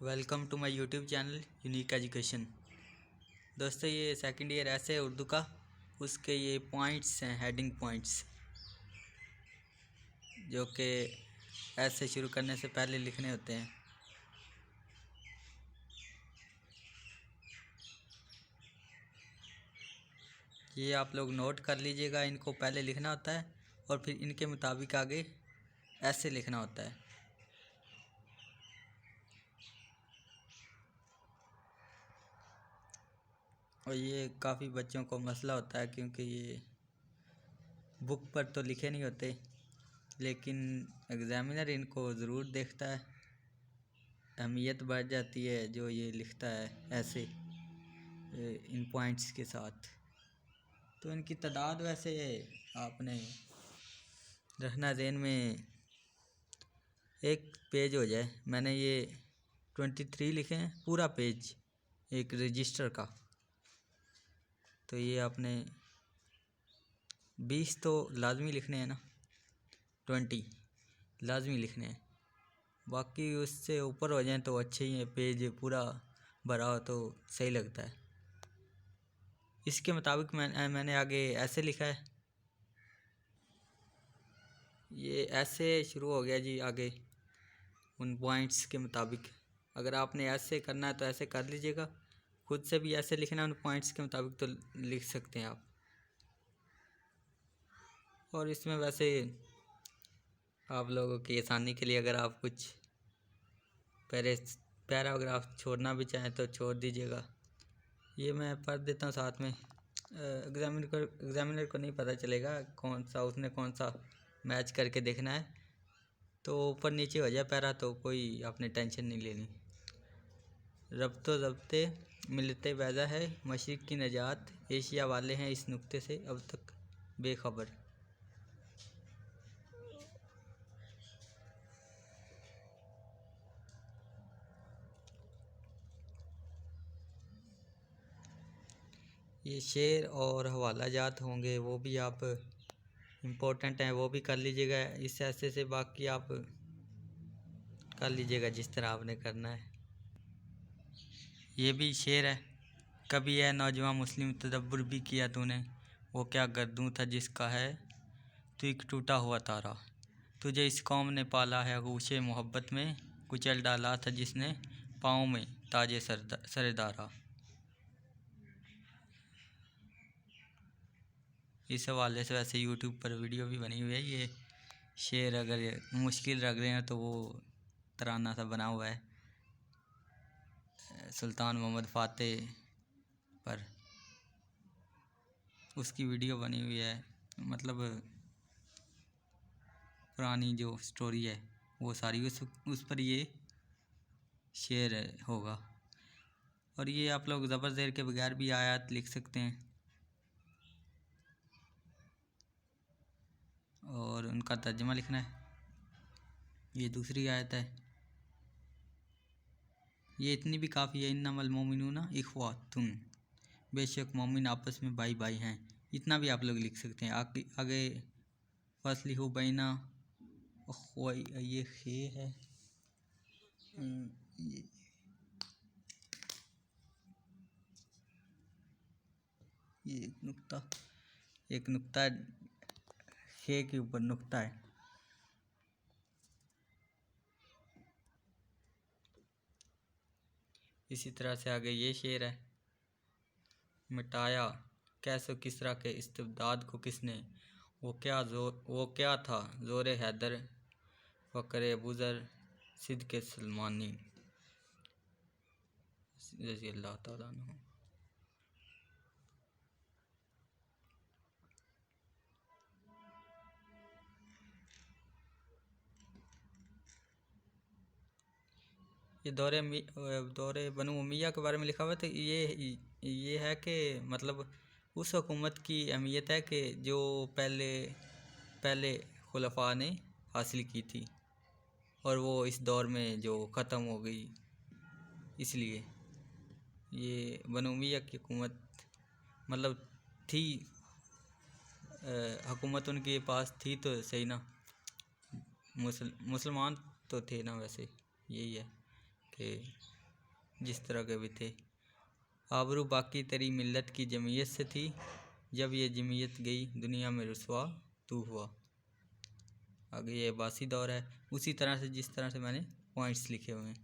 Welcome to my YouTube channel unique education. दोस्तों, ये second year ऐसे है उर्दू का, उसके ये पॉइंट्स हैं, हेडिंग पॉइंट्स, जो कि ऐसे शुरू करने से पहले लिखने होते हैं। ये आप लोग नोट कर लीजिएगा, इनको पहले लिखना होता है और फिर इनके मुताबिक आगे ऐसे लिखना होता है। और ये काफ़ी बच्चों को मसला होता है, क्योंकि ये बुक पर तो लिखे नहीं होते, लेकिन एग्ज़ामिनर इनको ज़रूर देखता है। अहमियत बढ़ जाती है जो ये लिखता है ऐसे इन पॉइंट्स के साथ। तो इनकी तादाद वैसे आपने रखना ज़हन में, एक पेज हो जाए। मैंने ये 23 लिखे हैं, पूरा पेज एक रजिस्टर का। तो ये आपने 20 तो लाजमी लिखने हैं ना, 20 लाजमी लिखने हैं। बाकी उससे ऊपर हो जाए तो अच्छे ही है, पेज पूरा भरा हो तो सही लगता है। इसके मुताबिक मैंने आगे ऐसे लिखा है। ये ऐसे शुरू हो गया जी आगे उन पॉइंट्स के मुताबिक। अगर आपने ऐसे करना है तो ऐसे कर लीजिएगा, खुद से भी ऐसे लिखना है उन पॉइंट्स के मुताबिक तो लिख सकते हैं आप। और इसमें वैसे आप लोगों की आसानी के लिए अगर आप कुछ पैराग्राफ छोड़ना भी चाहें तो छोड़ दीजिएगा। ये मैं पढ़ देता हूँ साथ में। एग्ज़ामिनर को नहीं पता चलेगा कौन सा मैच करके देखना है, तो ऊपर नीचे हो जाए पैरा तो कोई आपने टेंशन नहीं लेनी। रब्तो ज़ब्ते मिलते वैज़ा है, मशरिक़ की नजात, एशिया वाले हैं इस नुक्ते से अब तक बेखबर। ये शेर और हवाला जात होंगे, वो भी आप इम्पोर्टेंट हैं, वो भी कर लीजिएगा इस ऐसे से। बाकी आप कर लीजिएगा जिस तरह आपने करना है। ये भी शेर है। कभी है नौजवान मुस्लिम तदब्बुर भी किया तूने, वो क्या गर्दूं था जिसका है तू एक टूटा हुआ तारा। तुझे इस कौम ने पाला है गूशे मोहब्बत में, कुचल डाला था जिसने पाँव में ताजे सरदारा। इस हवाले से वैसे यूट्यूब पर वीडियो भी बनी हुई है। ये शेर अगर मुश्किल लग रहे हैं तो वो तराना सा बना हुआ है सुल्तान मोहम्मद फ़ातेह पर, उसकी वीडियो बनी हुई है। मतलब पुरानी जो स्टोरी है वो सारी उस पर ये शेर होगा। और ये आप लोग ज़बर ज़ेर के बगैर भी आयत लिख सकते हैं और उनका तर्जुमा लिखना है। ये दूसरी आयत है, ये इतनी भी काफ़ी है। इन्नमल मोमिनूना इख्वातुन, बेशक मोमिन आपस में भाई भाई हैं। इतना भी आप लोग लिख सकते हैं। आगे फसलिहु बैना, ये खे है, ये एक नुक्ता खे के ऊपर नुक्ता है। इसी तरह से आगे ये शेर है। मिटाया कैसो किसरा के इस्तिबदाद को किसने, वो क्या था ज़ोरे हैदर फ़क्र अबूज़र सिद्द के सलमानी रज़ी अल्लाह तआला अन्हु। ये दौरे बनु उमैया के बारे में लिखा हुआ है। तो ये है कि मतलब उस हुकूमत की अहमियत है कि जो पहले खुलफा ने हासिल की थी और वो इस दौर में जो ख़त्म हो गई, इसलिए ये बनु उमैया की हुकूमत मतलब थी। हुकूमत उनके पास थी तो सही ना, मुसलमान तो थे ना। वैसे यही है कि जिस तरह के भी थे। आबरू बाकी तेरी मिल्लत की जमीयत से थी, जब ये जमीयत गई दुनिया में रुसवा तू हुआ। आगे ये अब्बासी दौर है, उसी तरह से जिस तरह से मैंने पॉइंट्स लिखे हुए हैं।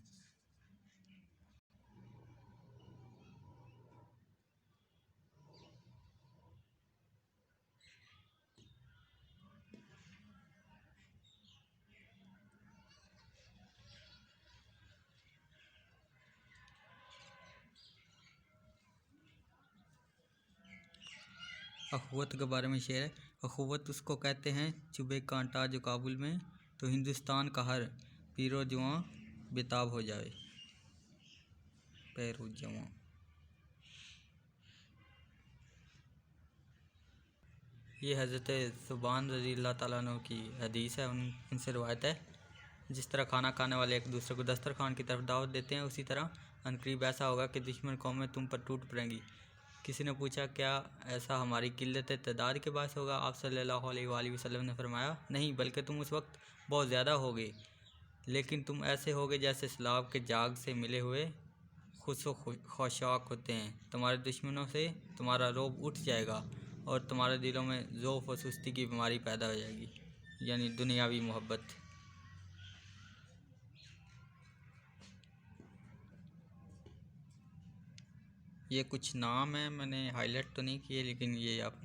अखुवत के बारे में शेर है। अखुवत उसको कहते हैं चुभे कांटा जो काबुल में, तो हिंदुस्तान का हर पीरो जवां बेताब हो जाए। पैरो जवां। ये हज़रत सुबान रज़ी अल्लाह ताला अन्हु की हदीस है, उनसे रवायत है। जिस तरह खाना खाने वाले एक दूसरे को दस्तरखान की तरफ दावत देते हैं, उसी तरह अनकरीब ऐसा होगा कि दुश्मन कौमें तुम पर टूट पड़ेंगी। किसी ने पूछा क्या ऐसा हमारी किल्लत तादाद के बायस होगा? आप सल्लल्लाहु अलैहि वसल्लम ने फरमाया नहीं, बल्कि तुम उस वक्त बहुत ज़्यादा होगे, लेकिन तुम ऐसे होगे जैसे सैलाब के जाग से मिले हुए खुशो खौशाक होते हैं। तुम्हारे दुश्मनों से तुम्हारा रौब उठ जाएगा और तुम्हारे दिलों में ज़ौफ़ व सुस्ती की बीमारी पैदा हो जाएगी, यानी दुनियावी मोहब्बत। ये कुछ नाम है, मैंने हाईलाइट तो नहीं किए, लेकिन ये आप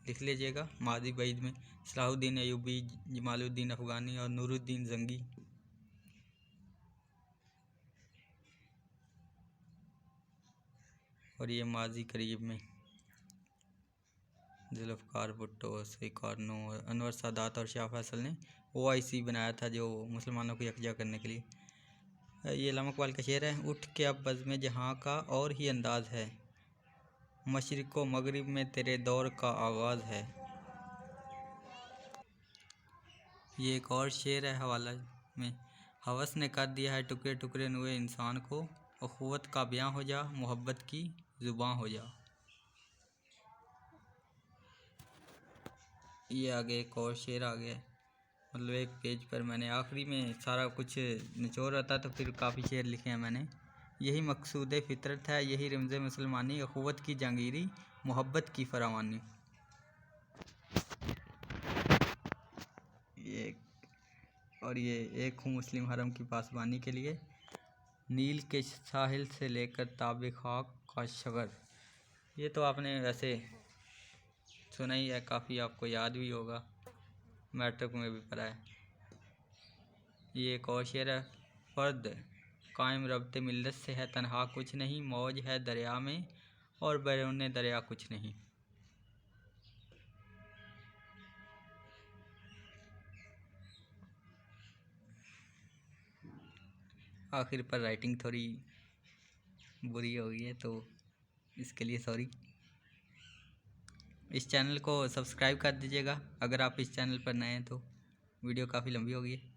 लिख लीजिएगा। मादी बैद में सलाहुद्दीन अयूबी, जमालुद्दीन अफ़गानी और नूरुद्दीन जंगी। और ये माजी करीब में जुल्फ़िकार भुट्टो, सुइकार्नो, अनवर सादात और शाह फैसल ने OIC बनाया था, जो मुसलमानों को यकजा करने के लिए। ये अल्लामा इक़बाल का शेर है। उठ के अब बज़्म जहाँ का और ही अंदाज़ है, मशरिक़ व मगरिब में तेरे दौर का आगाज़ है। ये एक और शेर है हवाला में। हवस ने कर दिया है टुकड़े टुकड़े नुए इंसान को, अखुवत का बयां हो जा, मोहब्बत की ज़ुबां हो जा। ये आगे एक और शेर आ गया, मतलब एक पेज पर मैंने आखिरी में सारा कुछ निचोड़ रहा था, तो फिर काफ़ी शेर लिखे हैं मैंने। यही मकसूद फ़ितरत है, यही रमज़ मुसलमानी, अखुवत की जहांगीरी, मोहब्बत की फरावानी। ये एक हूँ मुस्लिम हरम की पासबानी के लिए, नील के साहिल से लेकर ताबे खाक का शगर। ये तो आपने वैसे सुना ही है, काफ़ी आपको याद भी होगा, मैट्रिक में भी पढ़ा है। ये एक और शेर है। फ़र्द कायम रब्ते मिल्लत से है तन्हा कुछ नहीं, मौज है दरिया में और बैरूने दरिया कुछ नहीं। आखिर पर राइटिंग थोड़ी बुरी हो गई है, तो इसके लिए सॉरी। इस चैनल को सब्सक्राइब कर दीजिएगा अगर आप इस चैनल पर नए हैं, तो वीडियो काफ़ी लंबी हो गई है।